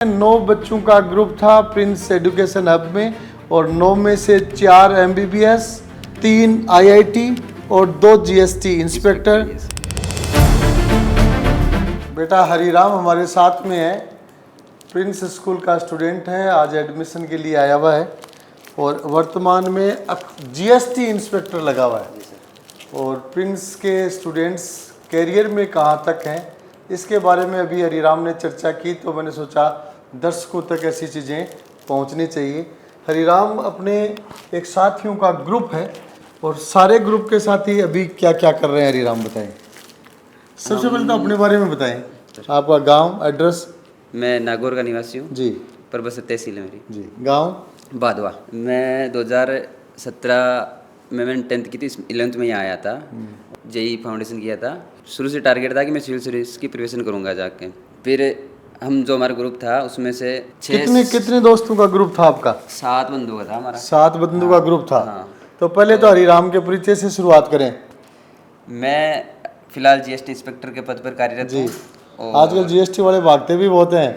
9 बच्चों का ग्रुप था प्रिंस एजुकेशन हब में और 9 में से 4 MBBS, 3 IIT और 2 GST इंस्पेक्टर। बेटा हरिराम हमारे साथ में है, प्रिंस स्कूल का स्टूडेंट है, आज एडमिशन के लिए आया हुआ है और वर्तमान में GST इंस्पेक्टर लगा हुआ है। और प्रिंस के स्टूडेंट्स कैरियर में कहाँ तक हैं इसके बारे में अभी हरिराम ने चर्चा की, तो मैंने सोचा दर्शकों तक ऐसी चीज़ें पहुंचनी चाहिए। हरिराम अपने एक साथियों का ग्रुप है और सारे ग्रुप के साथी अभी क्या क्या कर रहे हैं हरिराम बताएं। सबसे पहले तो अपने बारे में बताएं, आपका गांव, एड्रेस। मैं नागौर का निवासी हूँ जी। परबत तहसील है मेरी जी। गांव बादवा। मैं 2017 में मैंने 10th की थी, 11th में यहाँ आया था, जेई फाउंडेशन किया था। शुरू से टारगेट था कि मैं सिविल सर्विस की प्रिपरेशन करूँगा जाके। फिर हम जो हमारा ग्रुप था उसमें से कितने दोस्तों का ग्रुप था आपका? 7 बंदों का था हमारा। 7 बंदों का ग्रुप था। हाँ। तो पहले तो हरिराम के परिचय से शुरुआत करें। मैं फिलहाल GST इंस्पेक्टर के पद पर कार्यरत हूँ। आजकल GST वाले भागते भी बहुत हैं।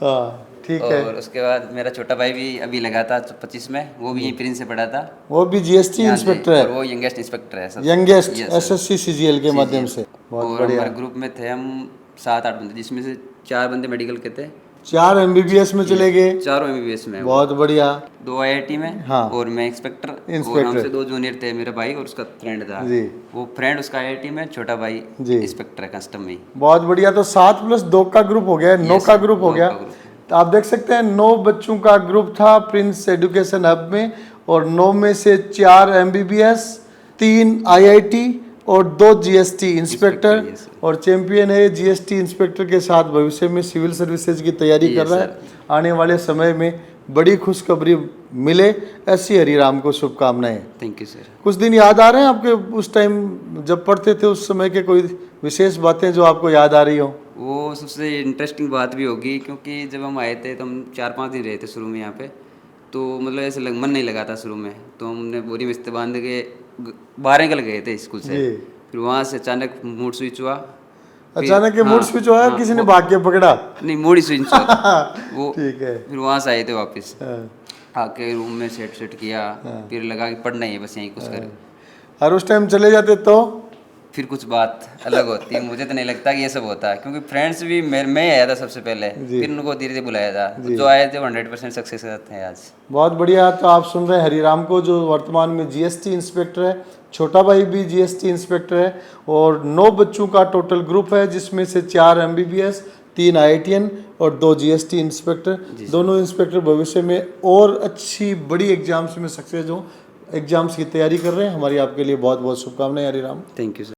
हाँ, ठीक है। और उसके बाद मेरा छोटा भाई भी अभी लगा था 25 में, वो भी यहीं प्रिंस से पढ़ा था। वो भी GST इंस्पेक्टर है और वो यंगेस्ट इंस्पेक्टर है, यंगेस्ट SSC CGL के माध्यम से। बहुत और बढ़िया। हमारे ग्रुप में थे हम 7-8 बंदे, जिसमें से 4 बंदे मेडिकल के थे, 4 MBBS में चले गए। 4 MBBS में, बहुत बढ़िया। 2 IIT में। हाँ। और मैं इंस्पेक्टर। और हमसे 2 जूनियर थे, मेरा भाई और उसका फ्रेंड था। जी। वो फ्रेंड उसका IIT में, छोटा भाई इंस्पेक्टर है कस्टम में। बहुत बढ़िया। तो 7+2 का ग्रुप हो गया, 9 का ग्रुप हो गया। तो आप देख सकते हैं 9 बच्चों का ग्रुप था प्रिंस एजुकेशन हब में और 9 में से 4 MBBS, 3 IIT और 2 GST इंस्पेक्टर। और चैंपियन है GST इंस्पेक्टर के साथ भविष्य में सिविल सर्विसेज की तैयारी कर रहा है। आने वाले समय में बड़ी खुशखबरी मिले, ऐसी हरिराम को शुभकामनाएं। Thank you sir. कुछ दिन याद आ रहे हैं आपके उस टाइम जब पढ़ते थे, उस समय के कोई विशेष बातें जो आपको याद आ रही हो? वो सबसे इंटरेस्टिंग बात भी होगी, क्योंकि जब हम आए थे तो हम 4-5 दिन रहे थे शुरू में यहाँ पे, तो मतलब ऐसे मन नहीं लगा था शुरू में। तो हमने बोरी में बांध के 12 कल गए थे स्कूल से। फिर वहाँ से अचानक मूड स्विच हुआ। अचानक मूड स्विच हुआ, किसी ने भाग के पकड़ा? नहीं, मूड स्विच हुआ वो। ठीक है। फिर वहाँ से आए थे वापस, आके रूम में सेट किया। फिर लगा कि पढ़ना ही है बस, यहीं कुछ कर। और उस टाइम चले जाते तो फिर कुछ बात अलग होती है। मुझे तो नहीं लगता कि ये सब होता है, क्योंकि फ्रेंड्स भी मैं आया था सबसे पहले, फिर उनको धीरे धीरे बुलाया था। जो आए थे वो 100% सक्सेस हैं आज। बहुत बढ़िया। तो आप सुन रहे हैं हरिराम को, जो वर्तमान में GST इंस्पेक्टर है। छोटा भाई भी GST इंस्पेक्टर है और 9 बच्चों का टोटल ग्रुप है, जिसमें से 4 MBBS, 3 IITN और 2 GST इंस्पेक्टर। दोनों इंस्पेक्टर भविष्य में और अच्छी बड़ी एग्जाम्स में सक्सेस हो, एग्जाम्स की तैयारी कर रहे हैं। हमारी आपके लिए बहुत बहुत शुभकामनाएं हरिराम। Thank you sir.